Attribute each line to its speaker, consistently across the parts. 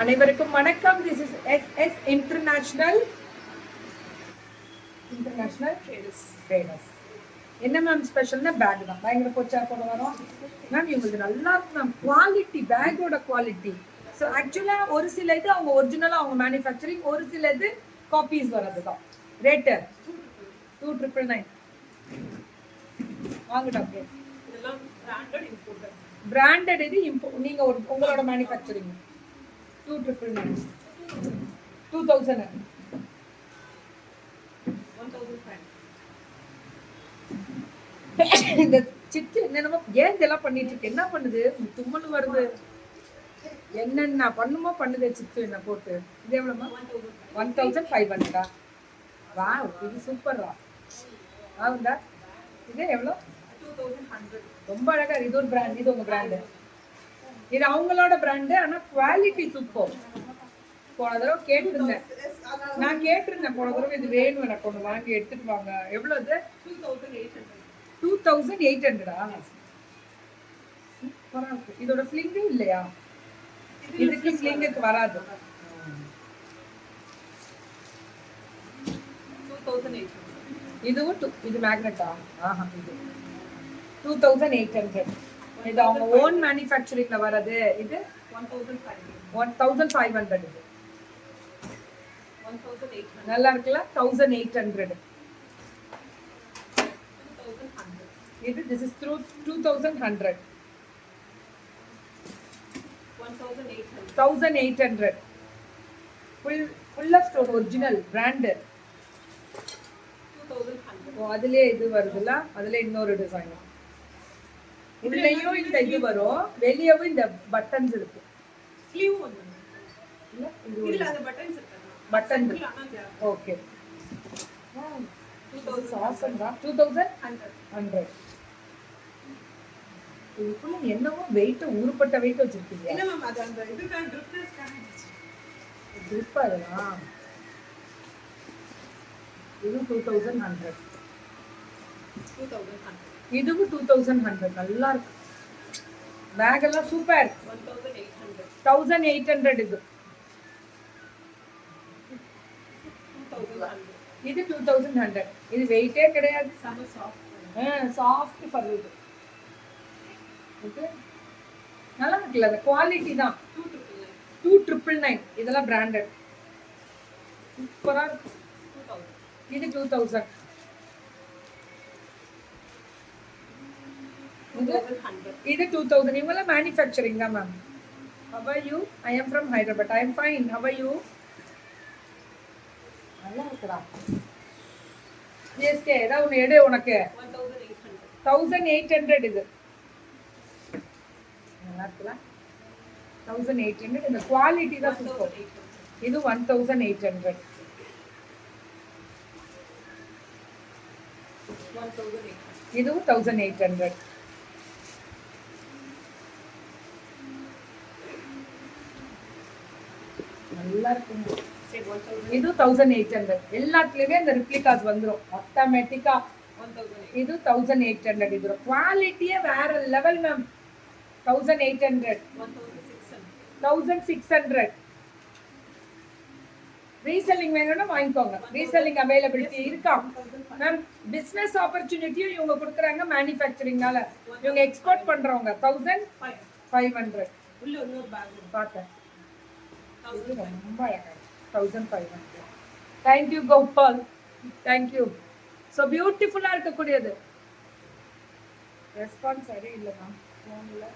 Speaker 1: அனைவருக்கும் வணக்கம். This is S international traders. என்ன மேம் ஸ்பெஷல்னா பேக் தான். பயங்கர கொச்சா போட வரோம் மேம். இவங்களுக்கு நல்லா இருக்கும் மேம். குவாலிட்டி, பேக்கோட குவாலிட்டி. ஸோ ஆக்சுவலாக ஒரு சில இது அவங்க ஒரிஜினலாக அவங்க மேனுஃபேக்சரிங், ஒரு சில இது காப்பீஸ் வர்றது தான். ரேட்டு 2,999 வாங்கடா. பிராண்டட் இது நீங்கள் உங்களோட மேனுஃபேக்சரிங் 2,999 2,000 இந்த சித்து என்னென்னமோ ஏன் இதெல்லாம் பண்ணிட்டு இருக்கு? என்ன பண்ணுது? தும்மல் வருது, என்னென்ன பண்ணுமோ பண்ணுது சித்து. என்ன போட்டு இது எவ்வளோமா? 1,500. வா, இது சூப்பர்ரா. ஆகுதா? இது எவ்வளோ? 2,100. ரொம்ப அழகா. இது ஒரு பிராண்ட், இது உங்க பிராண்டு, இது அவங்களோட பிராண்டு. ஆனா குவாலிட்டி சூப்பர். போன தடவை கேட்டிருந்தேன், நான் கேட்டிருந்தேன் போன தடவை இது வேணும் எனக்கு ஒன்று வாங்கி எடுத்துட்டு வாங்க. எவ்வளோ இது? 2,800. சூப்பரா இருக்கு. இதோட ஸ்லிங்கும் இல்லையா? இதுக்கு ஸ்லிங்குக்கு வராது. 2,800. இதுவும் இது மேக்னெட்டா? ஆஹா, இது 2,800. இது அவங்க ஓன் மேனுஃபேக்சரிங்ல வரது. இது 1,500. நல்லா இருக்குல்ல? 1,800. இது திஸ் இஸ் 2,100. 1,800. ஃபுல்லா ஸ்டோன், ஒரிஜினல் பிராண்ட். அதுலயே இது வருதுல்ல, அதுல இன்னொரு டிசைன். உள்ளேயும் இந்த இது வரும், வெளியவும் இந்த பட்டன்ஸ் இருக்கு. Button okay. 2,100. இதுக்குள்ள என்னவோ வெயிட், ஊருப்பட்ட வெயிட் வச்சிருக்கீங்க. இது 2,100. இதுவும் 2,100. நல்லா இருக்கு. பேக் எல்லாம் சூப்பர். 1,800. இது 2,100. இது வெயிட்டே கிடையாது. சாஃப்ட் ஃபர் இது. ஓகே, நல்லா இருக்குல்ல? அந்த குவாலிட்டி தான். 2,999. இதெல்லாம் பிராண்டட். சூப்பரா இருக்கு. இது 2,000. இது 2,000. இவங்கெல்லாம் மேனுஃபேக்சரிங் தான் ma'am. How are you? I am from Hyderabad. I am fine. How are you? நல்லா இருக்குடா. ஜிஎஸ்கே ஏதாவது ஒன்று எடு உனக்கு. 1,800. இது நல்லா இருக்குல்ல? 1,800. இந்த குவாலிட்டி தான் சூப்பர். இது 1,800. இதுவும் 1,800. நல்லா இருக்குங்க. இது 1,800. எல்லாத்துலயுமே இந்த ரிப்ளிகாஸ் வந்துடும் ஆட்டோமேட்டிக்கா. இது 1,800. இது குவாலிட்டியே வேற லெவல் மேம். 1,800. 1,600. ரீசெல்லிங் வேணும்னா வாங்கிக்கோங்க. ரீசெல்லிங் அவைலபிலிட்டி இருக்கா மேம்? பிசினஸ் ஆப்பர்ச்சுனிட்டியும் இவங்க கொடுக்குறாங்க மேனுஃபேக்சரிங்னால. இவங்க எக்ஸ்போர்ட் பண்றவங்க. 1,500. பார்த்தேன். ரொம்ப அழகா. 1,500. Thank you Gopal, thank you. ஸோ பியூட்டிஃபுல்லாக இருக்கக்கூடியது. ரெஸ்பான்ஸ் சரி இல்லை மேம் ஃபோனில்.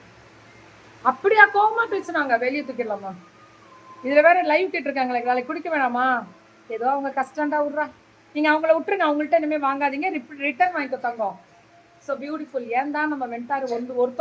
Speaker 1: அப்படியா கோவமா பேசுனாங்க? வெளியே தூக்கிடலாமா? இதில் வேற லைவ் கேட்டிருக்காங்களே, நாளைக்கு குடிக்க வேணாமா? ஏதோ அவங்க கஷ்டம்டா, விட்றா. நீங்கள் அவங்கள விட்டுருங்க, அவங்கள்ட்ட இனிமேல் வாங்காதீங்க, ரிட்டர்ன் வாங்கிக்கோ தங்கம். So beautiful. ஏன் தான் நம்ம வெண்டாரு ஒரு